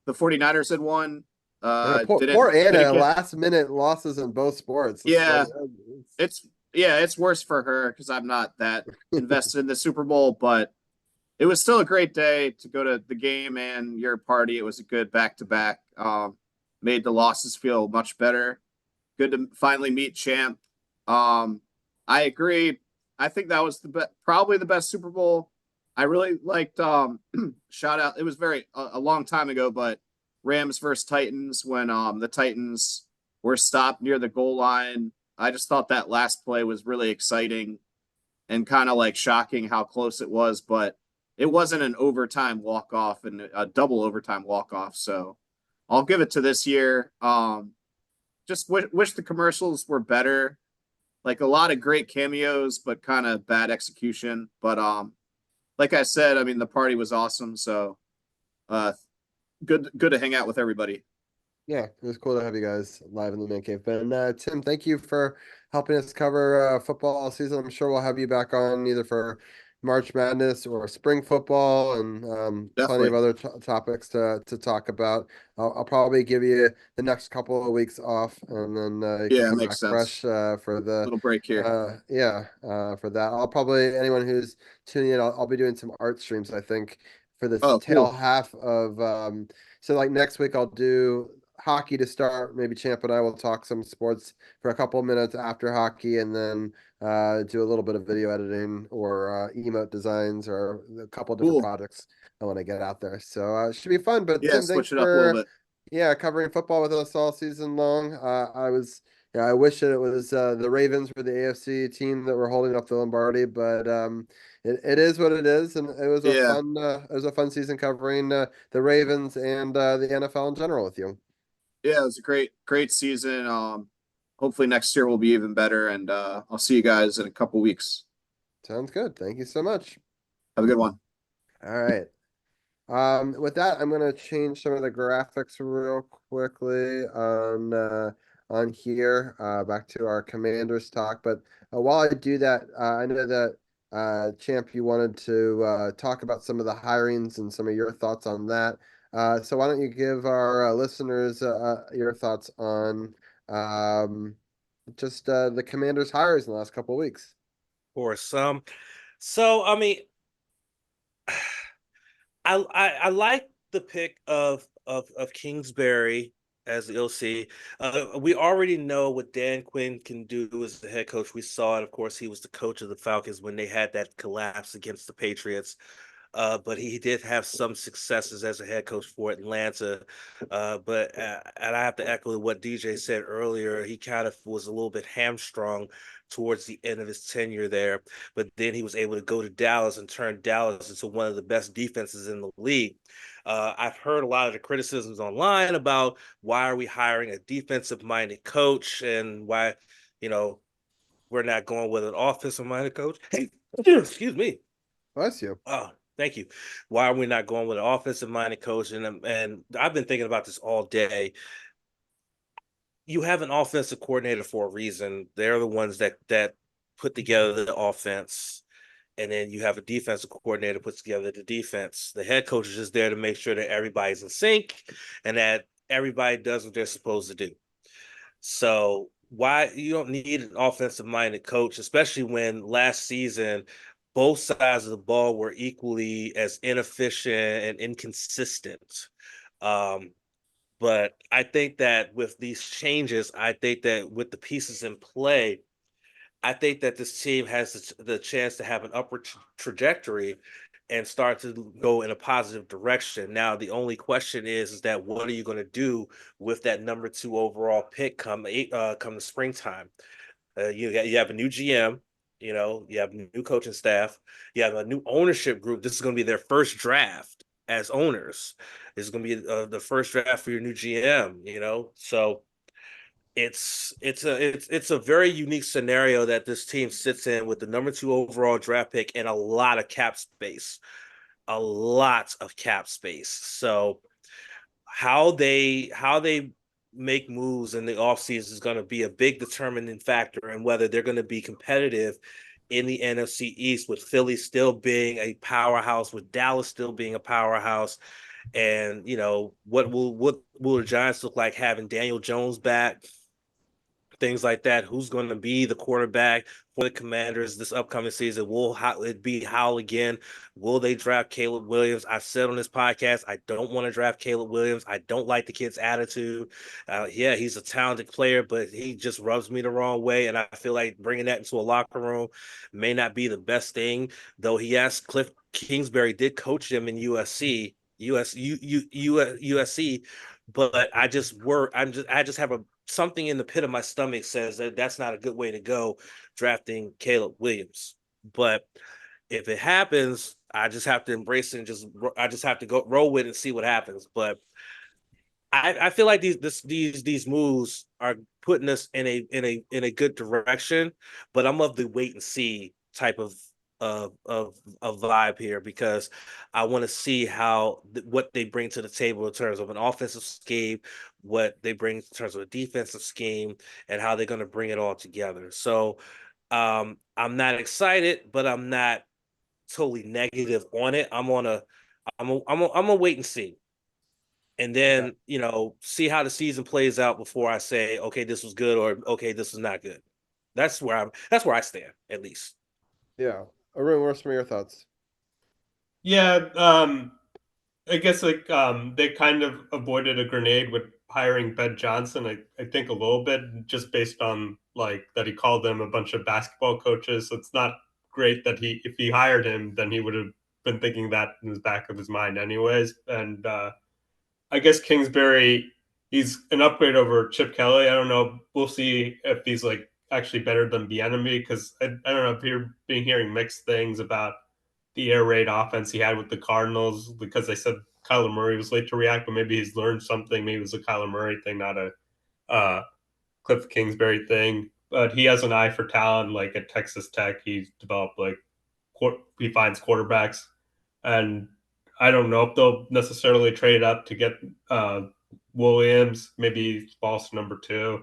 49ers had won. Poor Anna, last minute losses in both sports. It's worse for her because I'm not that invested in the Super Bowl, but it was still a great day to go to the game and your party. It was a good back-to-back. Made the losses feel much better. Good to finally meet Champ. I agree. I think that was probably the best Super Bowl. I really liked shout out. It was a long time ago, but Rams versus Titans when the Titans were stopped near the goal line. I just thought that last play was really exciting and kind of like shocking how close it was, but it wasn't an overtime walk-off and a double overtime walk-off. So I'll give it to this year. Just wish the commercials were better. Like a lot of great cameos, but kind of bad execution. But like I said, I mean the party was awesome. So good to hang out with everybody. Yeah, it was cool to have you guys live in the man cave. But Tim, thank you for helping us cover football all season. I'm sure we'll have you back on either for March Madness or spring football and plenty of other topics to talk about. I'll probably give you the next couple of weeks off, and then you can come back fresh for the little break here. For that. I'll probably anyone who's tuning in, I'll be doing some art streams. I think for the tail half of so like next week I'll do hockey to start. Maybe Champ and I will talk some sports for a couple of minutes after hockey, and then do a little bit of video editing or emote designs or a couple of different projects I want to get out there. So it should be fun. But Tim, thanks for covering football with us all season long. I wish that it was the Ravens were the AFC team that were holding up the Lombardi, but it is what it is, and it was a fun season covering the Ravens and the NFL in general with you. Yeah, it was a great season. Hopefully next year will be even better, and I'll see you guys in a couple weeks. Sounds good. Thank you so much. Have a good one. All right. With that, I'm gonna change some of the graphics real quickly on here back to our Commanders talk. But while I do that, I know that Champ, you wanted to talk about some of the hirings and some of your thoughts on that. So why don't you give our listeners your thoughts on just the Commanders hires in the last couple of weeks? Or some. So I mean, I like the pick of Kingsbury as the OC. We already know what Dan Quinn can do as the head coach. We saw it. Of course, he was the coach of the Falcons when they had that collapse against the Patriots. But he did have some successes as a head coach for Atlanta. And I have to echo what DJ said earlier. He kind of was a little bit hamstrung towards the end of his tenure there, but then he was able to go to Dallas and turn Dallas into one of the best defenses in the league. I've heard a lot of the criticisms online about why are we hiring a defensive-minded coach and why, you know, we're not going with an offensive-minded coach. Hey, excuse me. Bless you. Oh, thank you. Why are we not going with an offensive-minded coach? And I've been thinking about this all day. You have an offensive coordinator for a reason. They're the ones that put together the offense, and then you have a defensive coordinator puts together the defense. The head coach is just there to make sure that everybody's in sync and that everybody does what they're supposed to do. So why you don't need an offensive minded coach, especially when last season both sides of the ball were equally as inefficient and inconsistent. Um, but I think that with these changes, I think that with the pieces in play, I think that this team has the chance to have an upward trajectory and start to go in a positive direction. Now, the only question is that what are you going to do with that number 2 overall pick come the springtime? You have a new GM, you have new coaching staff, you have a new ownership group. This is going to be their first draft as owners. This is going to be the first draft for your new GM. So it's a very unique scenario that this team sits in with the number 2 overall draft pick and a lot of cap space, a lot of cap space. So how they make moves in the offseason is going to be a big determining factor in whether they're going to be competitive in the NFC East, with Philly still being a powerhouse, with Dallas still being a powerhouse. And what will the Giants look like having Daniel Jones back? Things like that. Who's going to be the quarterback for the Commanders this upcoming season? Will it be Howell again? Will they draft Caleb Williams? I've said on this podcast, I don't want to draft Caleb Williams. I don't like the kid's attitude. Yeah, he's a talented player, but he just rubs me the wrong way. And I feel like bringing that into a locker room may not be the best thing, though Cliff Kingsbury did coach him in USC, but I just have something in the pit of my stomach says that that's not a good way to go, drafting Caleb Williams. But if it happens, I just have to embrace it and I just have to go roll with it and see what happens. But I feel like these moves are putting us in a good direction, but I'm of the wait and see type of vibe here, because I want to see what they bring to the table in terms of an offensive scheme, what they bring in terms of a defensive scheme, and how they're going to bring it all together. So I'm not excited, but I'm not totally negative on it. I'm a wait and see, and Okay. then see how the season plays out before I say, okay, this was good, or okay, this is not good. That's where I stand, at least. Yeah. Arun, what are some of your thoughts? Yeah, I guess they kind of avoided a grenade with hiring Ben Johnson. I think a little bit, just based on like that he called them a bunch of basketball coaches. So it's not great that if he hired him, then he would have been thinking that in the back of his mind anyways. And I guess Kingsbury, he's an upgrade over Chip Kelly. I don't know. We'll see if he's like actually better than Bieniemy, because I don't know if you're being hearing mixed things about the air raid offense he had with the Cardinals, because they said Kyler Murray was late to react, but maybe he's learned something. Maybe it was a Kyler Murray thing, not a uh, Cliff Kingsbury thing. But he has an eye for talent. Like at Texas Tech, he's developed like he finds quarterbacks, and I don't know if they'll necessarily trade up to get Williams. Maybe falls to number 2.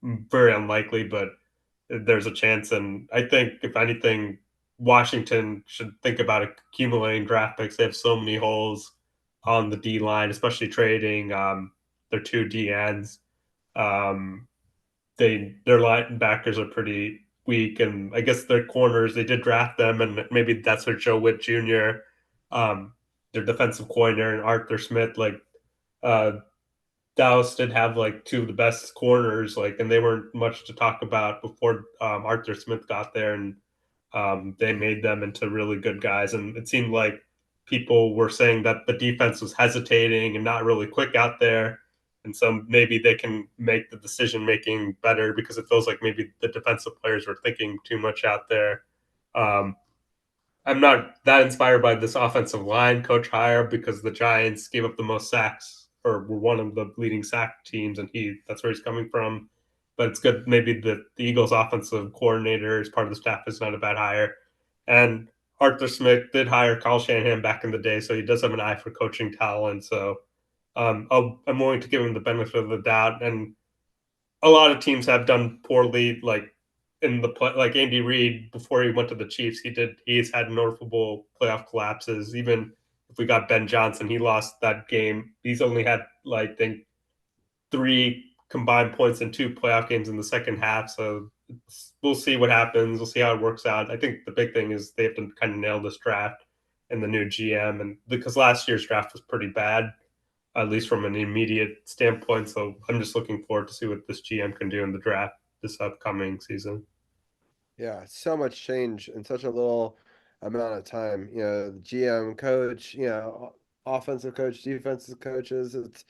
Very unlikely, but there's a chance. And I think, if anything, Washington should think about accumulating draft picks. They have so many holes on the D line, especially trading their 2 D ends. Their linebackers are pretty weak, and I guess their corners, they did draft them, and maybe that's their Joe Witt Jr., their defensive coordinator, and Arthur Smith. Like uh, Dallas did have like 2 of the best corners, like, and they weren't much to talk about before Arthur Smith got there, and they made them into really good guys. And it seemed like people were saying that the defense was hesitating and not really quick out there. And so maybe they can make the decision making better, because it feels like maybe the defensive players were thinking too much out there. Um, I'm not that inspired by this offensive line coach hire, because the Giants gave up the most sacks, or were one of the leading sack teams, and that's where he's coming from. But it's good. Maybe the Eagles offensive coordinator as part of the staff is not a bad hire. And Arthur Smith did hire Kyle Shanahan back in the day, so he does have an eye for coaching talent. So I'm willing to give him the benefit of the doubt. And a lot of teams have done poorly, like in the play, like Andy Reid before he went to the Chiefs. He's had notable playoff collapses. Even if we got Ben Johnson, he lost that game. He's only had, like, I think, 3 combined points in 2 playoff games in the second half. So we'll see what happens. We'll see how it works out. I think the big thing is they have to kind of nail this draft and the new GM, and because last year's draft was pretty bad, at least from an immediate standpoint. So I'm just looking forward to see what this GM can do in the draft this upcoming season. Yeah, so much change in such a little amount of time. The GM, coach, offensive coach, defensive coaches. It's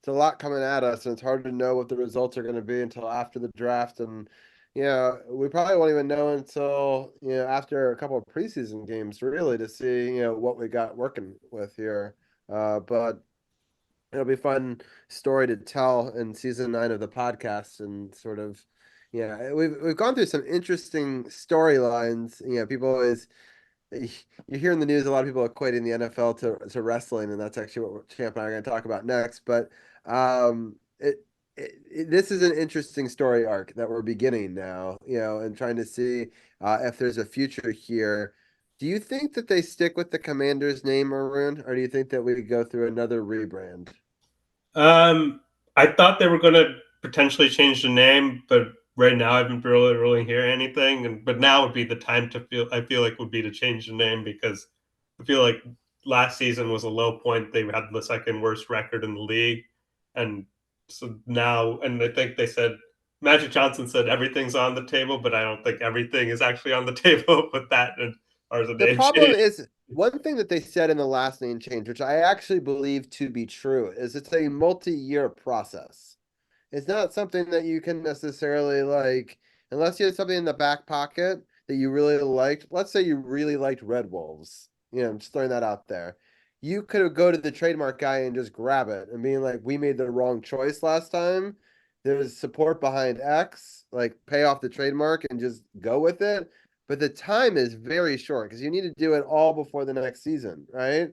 a lot coming at us, and it's hard to know what the results are going to be until after the draft. And we probably won't even know until after a couple of preseason games, really, to see what we got working with here. But it'll be a fun story to tell in season 9 of the podcast, and sort of, we've gone through some interesting storylines. People always, you hear in the news a lot of people equating the NFL to wrestling, and that's actually what Champ and I are going to talk about next. But this is an interesting story arc that we're beginning now, and trying to see if there's a future here. Do you think that they stick with the Commanders name, Arun, or do you think that we go through another rebrand? I thought they were going to potentially change the name, but right now I haven't really hear anything. But now would be the time I feel like would be to change the name, because I feel like last season was a low point. They had the second worst record in the league, and so now, and I think they said Magic Johnson said everything's on the table, but I don't think everything is actually on the table with that. And or the The name problem change. is, one thing that they said in the last name change, which I actually believe to be true, is it's a multi-year process. It's not something that you can necessarily, like, unless you had something in the back pocket that you really liked. Let's say you really liked Red Wolves. I'm just throwing that out there. You could go to the trademark guy and just grab it and being like, we made the wrong choice last time. There's support behind X, like pay off the trademark and just go with it. But the time is very short because you need to do it all before the next season, right?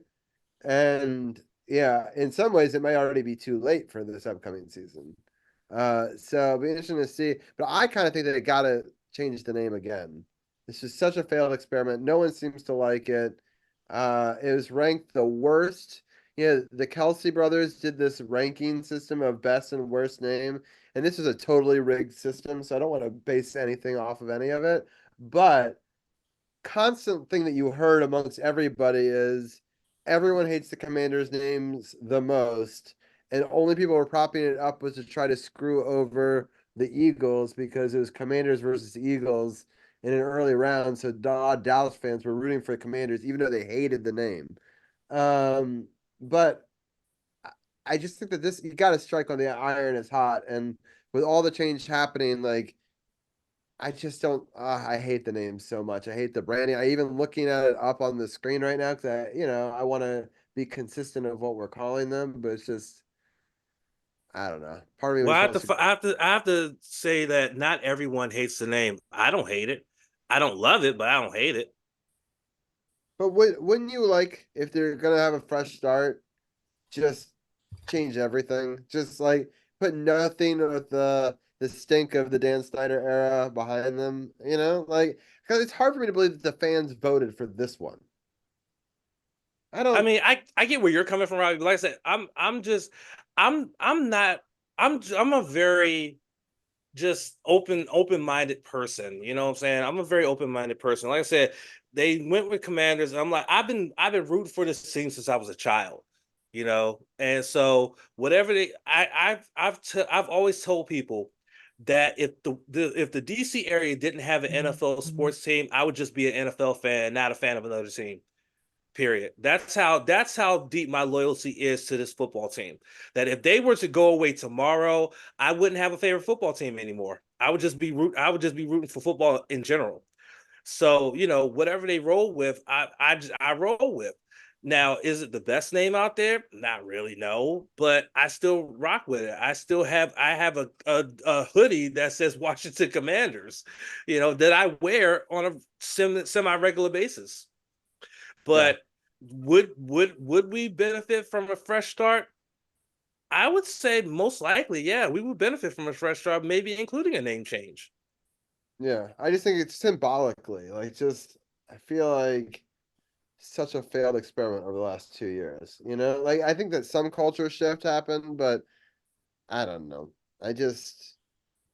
And yeah, in some ways it may already be too late for this upcoming season. So it'll be interesting to see. But I kind of think that they gotta change the name again. This is such a failed experiment. No one seems to like it. It was ranked the worst. The Kelsey brothers did this ranking system of best and worst name, and this is a totally rigged system, so I don't want to base anything off of any of it. But constant thing that you heard amongst everybody is everyone hates the Commanders' names the most, and only people were propping it up was to try to screw over the Eagles because it was Commanders versus Eagles in an early round. So Dallas fans were rooting for the Commanders, even though they hated the name. But I just think that you got to strike on the iron is hot, and with all the change happening, like I just don't. I hate the name so much. I hate the branding. I even looking at it up on the screen right now because I want to be consistent of what we're calling them, but it's just I don't know. Part of me Well, just wants to. I have to say that not everyone hates the name. I don't hate it. I don't love it, but I don't hate it. But wouldn't you like, if they're gonna have a fresh start, just change everything? Just like put nothing with the stink of the Dan Snyder era behind them, like, because it's hard for me to believe that the fans voted for this one. I I don't. mean, I get where you're coming from, Robbie. Like I said, I'm not I'm a very just open-minded person. You know what I'm saying? I'm a very open-minded person. Like I said, they went with Commanders, and I'm like, I've been rooting for this team since I was a child. And so whatever I've always told people that if the DC area didn't have an NFL sports team, I would just be an NFL fan, not a fan of another team. Period. That's how deep my loyalty is to this football team. That if they were to go away tomorrow, I wouldn't have a favorite football team anymore. I would just be rooting for football in general. So, whatever they roll with, I roll with. Now, is it the best name out there? Not really, no. But I still rock with it. I have a hoodie that says Washington Commanders, that I wear on a semi regular basis. Yeah. But would we benefit from a fresh start? I would say most likely, yeah, we would benefit from a fresh start, maybe including a name change. Yeah, I just think it's symbolically, like, just I feel like such a failed experiment over the last 2 years. Like, I think that some culture shift happened, but I don't know. I just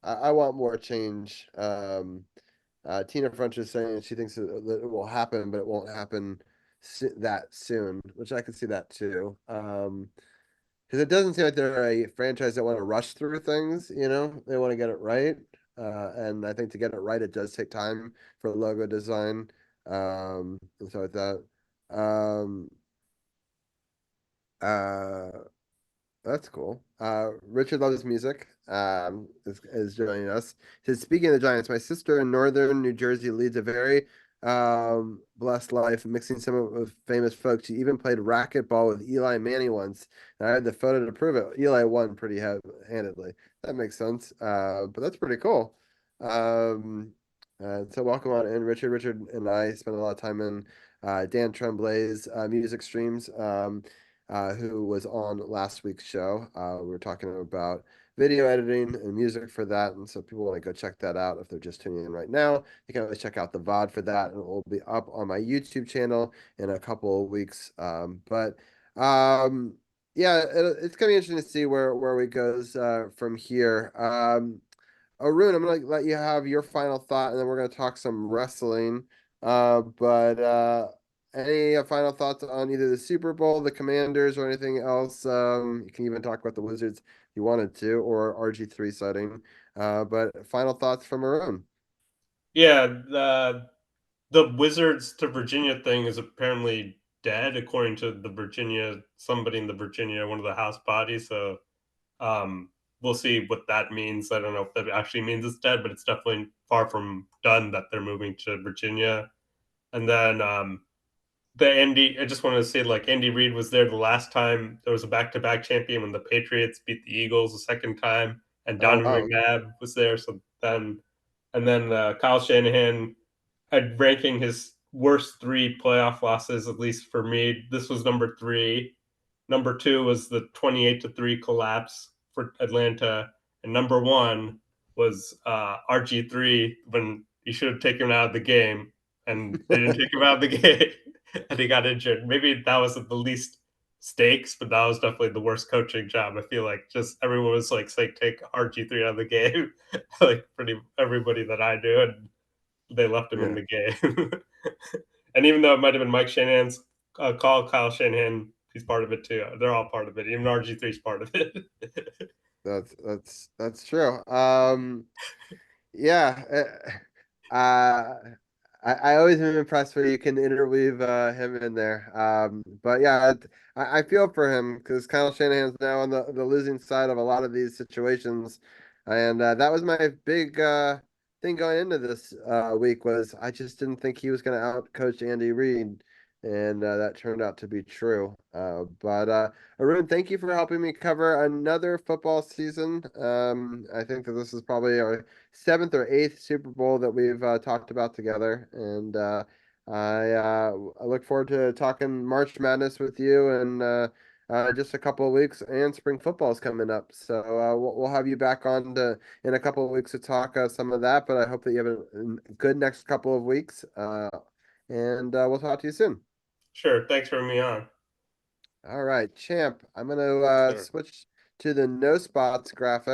I want more change. Tina French is saying she thinks that it will happen, but it won't happen that soon, which I can see that too. Because it doesn't seem like they're a franchise that want to rush through things. They want to get it right. And I think to get it right, it does take time for logo design, and so like that. Um, uh, that's cool. Richard loves music. Is joining us. He says, speaking of the Giants, my sister in northern New Jersey leads a very blessed life, mixing some of famous folks. She even played racquetball with Eli Manning once. And I had the photo to prove it. Eli won pretty handedly. That makes sense. But that's pretty cool. So welcome on in, Richard. Richard and I spent a lot of time in Dan Tremblay's music streams. Who was on last week's show. We were talking about video editing and music for that. And so people want to go check that out if they're just tuning in right now. You can always check out the VOD for that, and it will be up on my YouTube channel in a couple of weeks. Yeah, it's going to be interesting to see where it goes from here. Arun, I'm going to let you have your final thought, and then we're going to talk some wrestling. But any final thoughts on either the Super Bowl, the Commanders, or anything else? You can even talk about the Wizards if you wanted to, or RG3 sighting. But final thoughts from Arun. Yeah, the Wizards to Virginia thing is apparently dead, according to somebody in the Virginia, one of the House bodies. So we'll see what that means. I don't know if that actually means it's dead, but it's definitely far from done that they're moving to Virginia. And then I just wanted to say, like, Andy Reid was there the last time there was a back-to-back champion when the Patriots beat the Eagles the second time, and Oh, Donovan wow. McNabb was there. And then Kyle Shanahan had ranking his worst three playoff losses, at least for me. This was number three. Number two was the 28-3 collapse for Atlanta, and number one was RG3 when he should have taken him out of the game, and they didn't take him out of the game, and he got injured. Maybe that was the least stakes, but that was definitely the worst coaching job. I feel like just everyone was like saying take RG3 out of the game, like pretty everybody that I knew, and they left him in Yeah, the game. And even though it might have been Mike Shanahan's call, Kyle Shanahan, he's part of it too. They're all part of it. Even RG3 is part of it. that's true. Yeah. I always am impressed when you can interweave him in there. But yeah, I feel for him because Kyle Shanahan's now on the losing side of a lot of these situations, and that was my big thing going into this week was I just didn't think he was going to outcoach Andy Reid, and that turned out to be true. But Arun, thank you for helping me cover another football season. I think that this is probably our seventh or eighth Super Bowl that we've talked about together, and I look forward to talking March Madness with you and just a couple of weeks, and spring football is coming up. So we'll have you back on in a couple of weeks to talk some of that. But I hope that you have a good next couple of weeks, and we'll talk to you soon. Sure. Thanks for having me on. All right, champ. I'm gonna Yes, sir. switch to the no spots graphic.